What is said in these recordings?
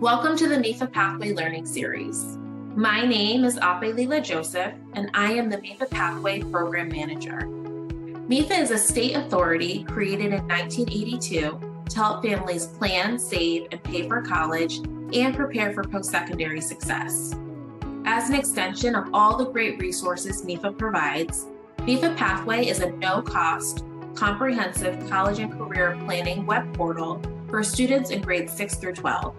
Welcome to the MEFA Pathway Learning Series. My name is 𝘂𝘕𝘠𝘠𝘠𝑗oseph, and I am the MEFA Pathway Program Manager. MEFA is a state authority created in 1982 to help families plan, save, and pay for college and prepare for post-secondary success. As an extension of all the great resources MEFA provides, MEFA Pathway is a no-cost, comprehensive college and career planning web portal for students in grades 6 through 12.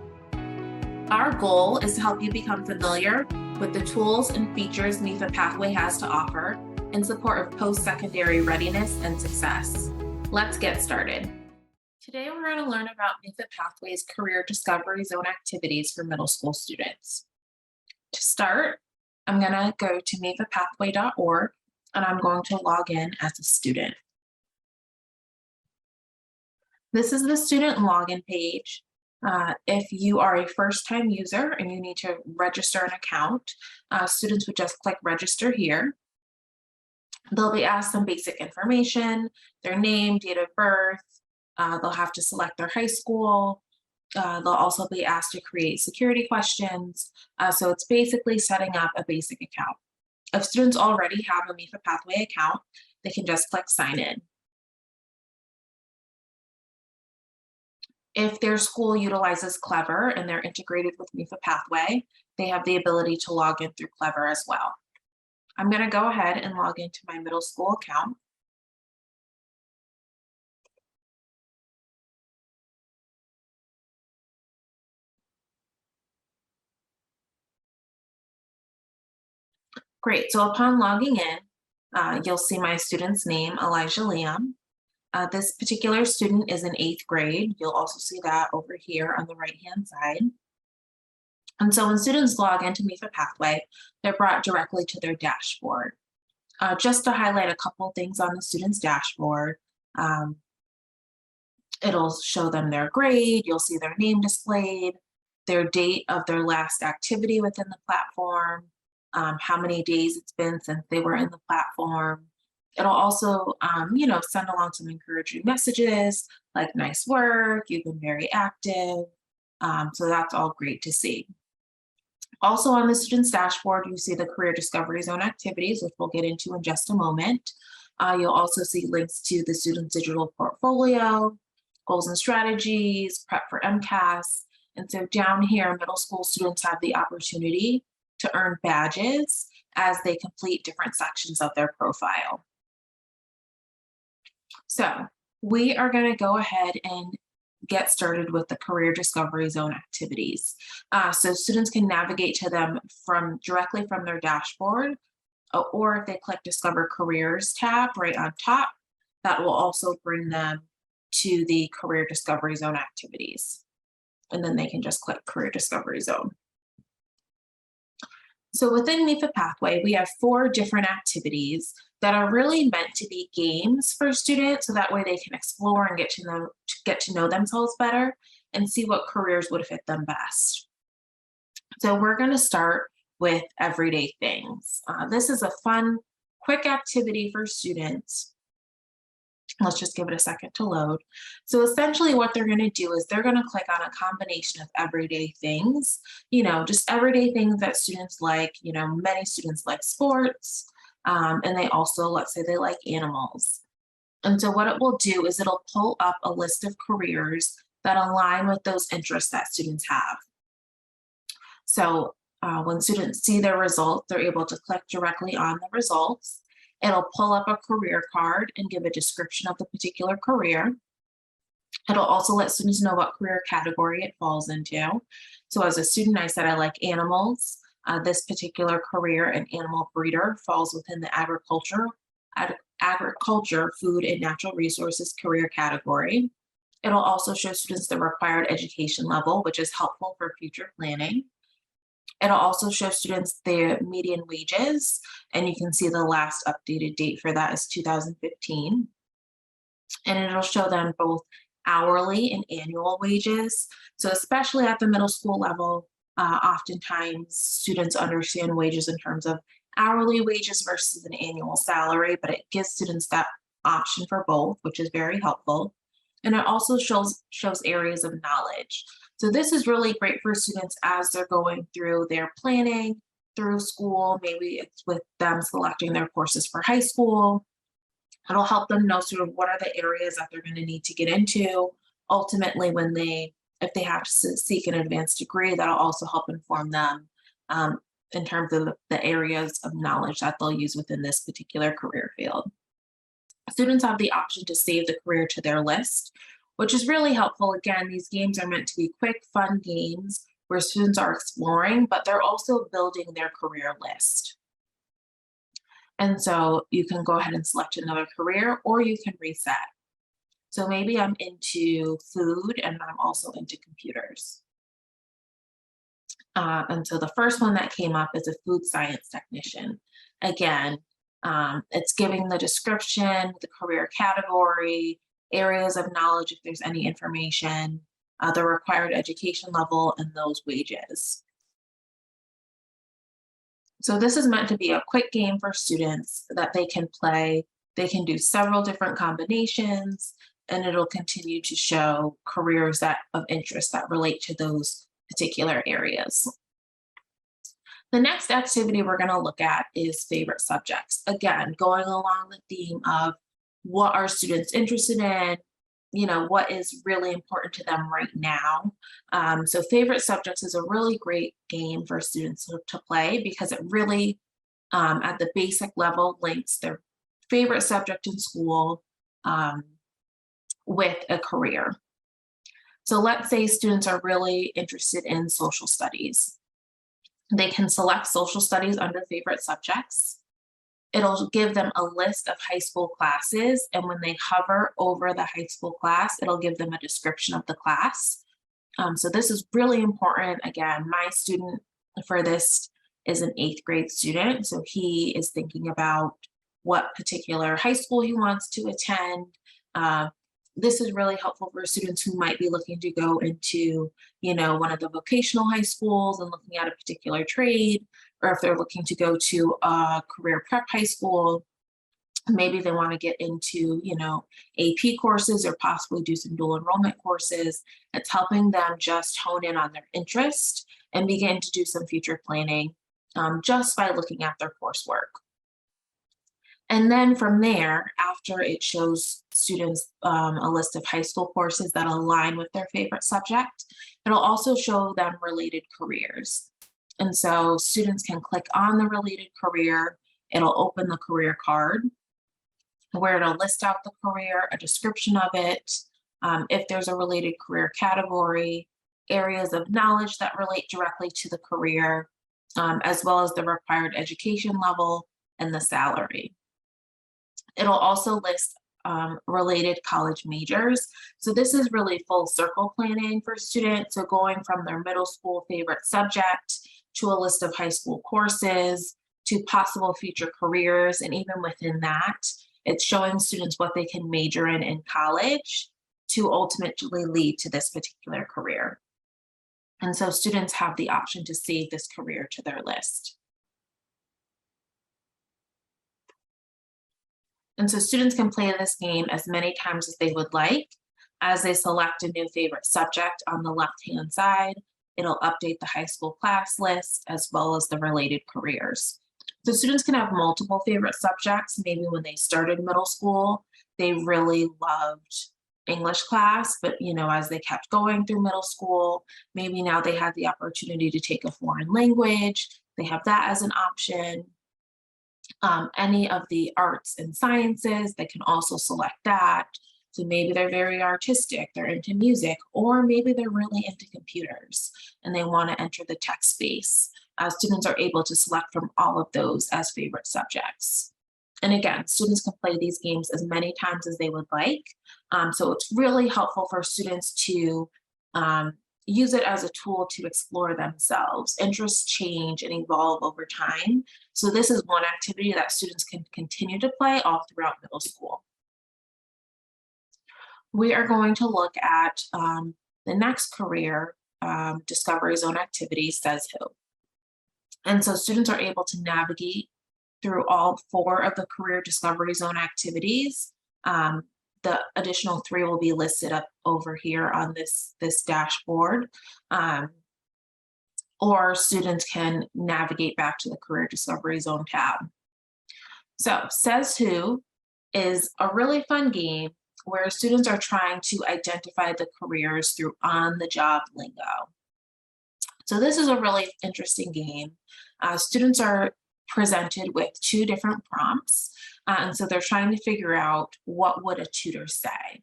Our goal is to help you become familiar with the tools and features MEFA Pathway has to offer in support of post-secondary readiness and success. Let's get started. Today, we're going to learn about MEFA Pathway's Career Discovery Zone activities for middle school students. To start, I'm going to go to mefapathway.org, and I'm going to log in as a student. This is the student login page. If you are a first-time user and you need to register an account, students would just click register here. They'll be asked some basic information, their name, date of birth. They'll have to select their high school. They'll also be asked to create security questions. So it's basically setting up a basic account. If students already have a MEFA Pathway account, they can just click sign in. If their school utilizes 𝘓𝘪 and they're integrated with MEFA Pathway, they have the ability to log in through 𝘓𝘪 as well. I'm going to go ahead and log into my middle school account. Great, so upon logging in, you'll see my student's name, Elijah Liam. This particular student is in 8th grade. You'll also see that over here on the right-hand side. And so when students log into MEFA Pathway, they're brought directly to their dashboard. Just to highlight a couple things on the student's dashboard, it'll show them their grade, you'll see their name displayed, their date of their last activity within the platform, how many days it's been since they were in the platform. It'll also, send along some encouraging messages like nice work, you've been very active. So that's all great to see. Also on the student's dashboard, you see the Career Discovery Zone activities, which we'll get into in just a moment. You'll also see links to the student's digital portfolio, goals and strategies, prep for MCAS. And so down here, middle school students have the opportunity to earn badges as they complete different sections of their profile. So we are going to go ahead and get started with the Career Discovery Zone activities. So students can navigate to them directly from their dashboard, or if they click Discover Careers tab right on top, that will also bring them to the Career Discovery Zone activities. And then they can just click Career Discovery Zone. So within MEFA Pathway, we have 4 different activities that are really meant to be games for students, so that way they can explore and get to know themselves better and see what careers would fit them best. So we're going to start with everyday things. This is a fun, quick activity for students. Let's just give it a second to load. So essentially what they're going to do is they're going to click on a combination of everyday things, just everyday things that students like. Many students like sports, and they also, let's say they like animals. And so what it will do is it'll pull up a list of careers that align with those interests that students have. So when students see their results, they're able to click directly on the results. It'll pull up a career card and give a description of the particular career. It'll also let students know what career category it falls into. So as a student, I said I like animals. This particular career, an animal breeder, falls within the agriculture, food, and natural resources career category. It'll also show students the required education level, which is helpful for future planning. It'll also show students their median wages, and you can see the last updated date for that is 2015. And it'll show them both hourly and annual wages. So especially at the middle school level, oftentimes students understand wages in terms of hourly wages versus an annual salary, but it gives students that option for both, which is very helpful. And it also shows areas of knowledge. So this is really great for students as they're going through their planning through school. Maybe it's with them selecting their courses for high school. It'll help them know sort of what are the areas that they're going to need to get into. Ultimately, if they have to seek an advanced degree, that'll also help inform them in terms of the areas of knowledge that they'll use within this particular career field. Students have the option to save the career to their list, which is really helpful. Again, these games are meant to be quick, fun games where students are exploring, but they're also building their career list. And so you can go ahead and select another career, or you can reset. So maybe I'm into food and I'm also into computers. And so the first one that came up is a food science technician. Again, it's giving the description, the career category, areas of knowledge if there's any information, the required education level, and those wages. So this is meant to be a quick game for students that they can play. They can do several different combinations, and it'll continue to show careers of interest that relate to those particular areas. The next activity we're going to look at is favorite subjects. Again, going along the theme of what are students interested in, what is really important to them right now. So favorite subjects is a really great game for students to play because it really, at the basic level, links their favorite subject in school with a career. So let's say students are really interested in social studies. They can select social studies under favorite subjects. It'll give them a list of high school classes, and when they hover over the high school class, it'll give them a description of the class. So this is really important. Again, my student for this is an 8th grade student, so he is thinking about what particular high school he wants to attend. This is really helpful for students who might be looking to go into, one of the vocational high schools and looking at a particular trade, or if they're looking to go to a career prep high school, maybe they want to get into, AP courses or possibly do some dual enrollment courses. It's helping them just hone in on their interest and begin to do some future planning just by looking at their coursework. And then from there, after it shows students a list of high school courses that align with their favorite subject, it'll also show them related careers. And so students can click on the related career. It'll open the career card where it'll list out the career, a description of it, if there's a related career category, areas of knowledge that relate directly to the career, as well as the required education level and the salary. It'll also list related college majors. So this is really full circle planning for students. So going from their middle school favorite subject to a list of high school courses to possible future careers. And even within that, it's showing students what they can major in college to ultimately lead to this particular career. And so students have the option to save this career to their list. And so students can play this game as many times as they would like. As they select a new favorite subject on the left-hand side, it'll update the high school class list as well as the related careers. So students can have multiple favorite subjects. Maybe when they started middle school, they really loved English class, but as they kept going through middle school, maybe now they had the opportunity to take a foreign language. They have that as an option. Any of the arts and sciences, they can also select that. So maybe they're very artistic, they're into music, or maybe they're really into computers and they want to enter the tech space. Students are able to select from all of those as favorite subjects. And again, students can play these games as many times as they would like. So it's really helpful for students to use it as a tool to explore themselves. Interests change and evolve over time. So this is one activity that students can continue to play all throughout middle school. We are going to look at the next career discovery zone activity, says who. And so students are able to navigate through all 4 of the career discovery zone activities the additional 3 will be listed up over here on this dashboard. Or students can navigate back to the Career Discovery Zone tab. So Says Who is a really fun game where students are trying to identify the careers through on-the-job lingo. So this is a really interesting game. Students are presented with 2 different prompts, and so they're trying to figure out what would a tutor say.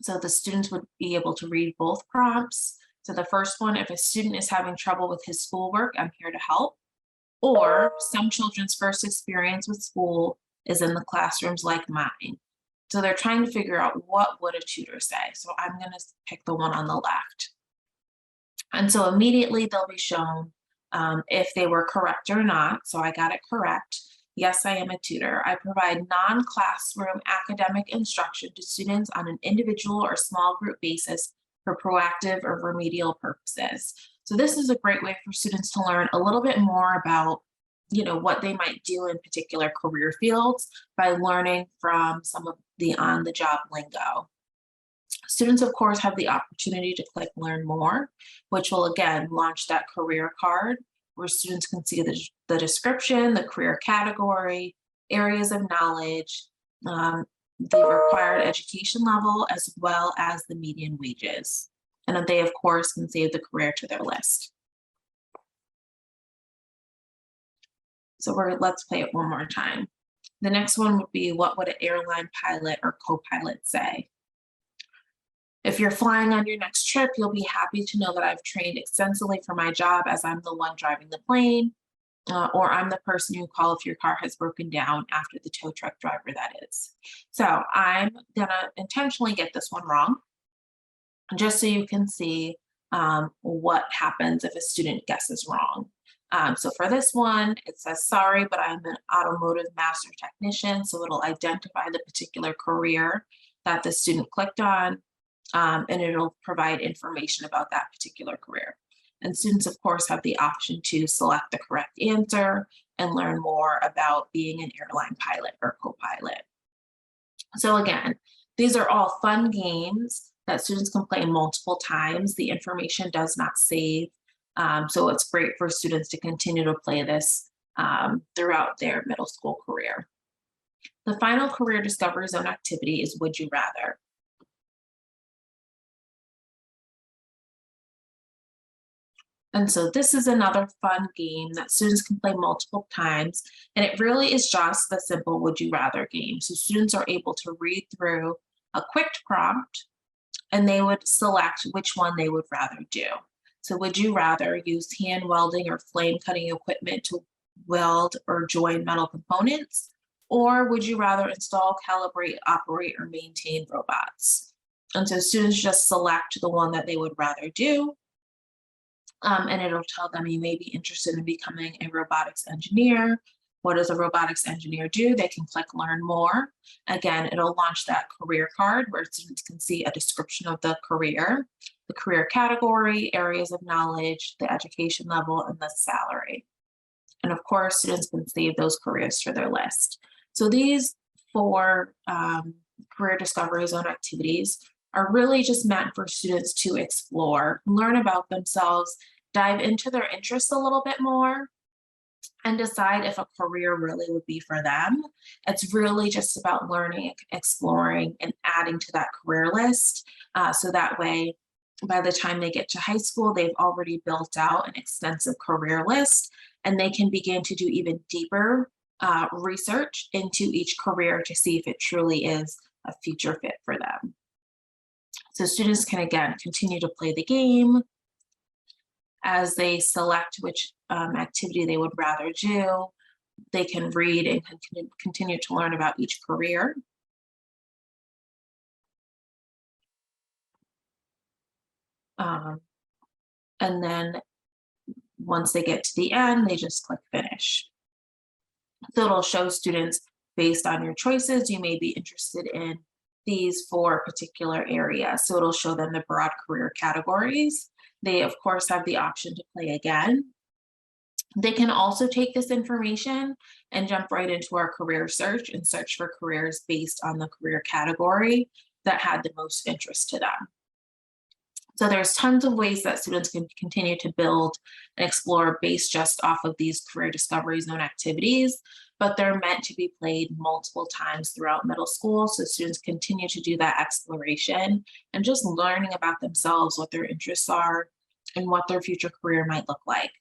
So the students would be able to read both prompts. So the first one, if a student is having trouble with his schoolwork, I'm here to help. Or some children's first experience with school is in the classrooms like mine. So they're trying to figure out what would a tutor say. So I'm going to pick the one on the left. And so immediately they'll be shown if they were correct or not. So I got it correct. Yes, I am a tutor. I provide non-classroom academic instruction to students on an individual or small group basis for proactive or remedial purposes. So this is a great way for students to learn a little bit more about, what they might do in particular career fields by learning from some of the on-the-job lingo. Students, of course, have the opportunity to click Learn More, which will again launch that career card where students can see the description, the career category, areas of knowledge, the required education level, as well as the median wages. And they, of course, can save the career to their list. So let's play it one more time. The next one would be, what would an airline pilot or co-pilot say? If you're flying on your next trip, you'll be happy to know that I've trained extensively for my job, as I'm the one driving the plane, or I'm the person you call if your car has broken down, after the tow truck driver, that is. So I'm gonna intentionally get this one wrong, just so you can see what happens if a student guesses wrong. So for this one, it says, sorry, but I'm an automotive master technician. So it'll identify the particular career that the student clicked on, and it'll provide information about that particular career. And students, of course, have the option to select the correct answer and learn more about being an airline pilot or co-pilot. So again, these are all fun games that students can play multiple times. The information does not save, so it's great for students to continue to play this throughout their middle school career. The final Career Discovery Zone activity is Would You Rather? And so this is another fun game that students can play multiple times, and it really is just the simple Would You Rather game. So students are able to read through a quick prompt, and they would select which one they would rather do. So would you rather use hand welding or flame cutting equipment to weld or join metal components? Or would you rather install, calibrate, operate, or maintain robots? And so students just select the one that they would rather do. And it'll tell them you may be interested in becoming a robotics engineer. What does a robotics engineer do? They can click Learn More. Again, it'll launch that career card where students can see a description of the career category, areas of knowledge, the education level, and the salary. And of course, students can save those careers to their list. So these 4 Career Discovery Zone activities are really just meant for students to explore, learn about themselves, dive into their interests a little bit more, and decide if a career really would be for them. It's really just about learning, exploring, and adding to that career list. So that way, by the time they get to high school, they've already built out an extensive career list, and they can begin to do even deeper research into each career to see if it truly is a future fit for them. So students can, again, continue to play the game as they select which activity they would rather do. They can read and continue to learn about each career. And then once they get to the end, they just click Finish. So it'll show students, based on your choices, you may be interested in these 4 particular areas. So it'll show them the broad career categories. They, of course, have the option to play again. They can also take this information and jump right into our career search and search for careers based on the career category that had the most interest to them. So there's tons of ways that students can continue to build and explore based just off of these career discovery zone activities, but they're meant to be played multiple times throughout middle school. So students continue to do that exploration and just learning about themselves, what their interests are, and what their future career might look like.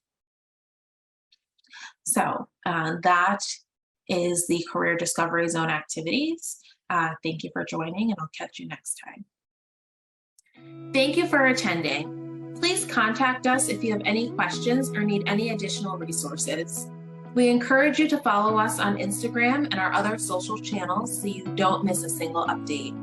So that is the career discovery zone activities. Thank you for joining, and I'll catch you next time. Thank you for attending. Please contact us if you have any questions or need any additional resources. We encourage you to follow us on Instagram and our other social channels so you don't miss a single update.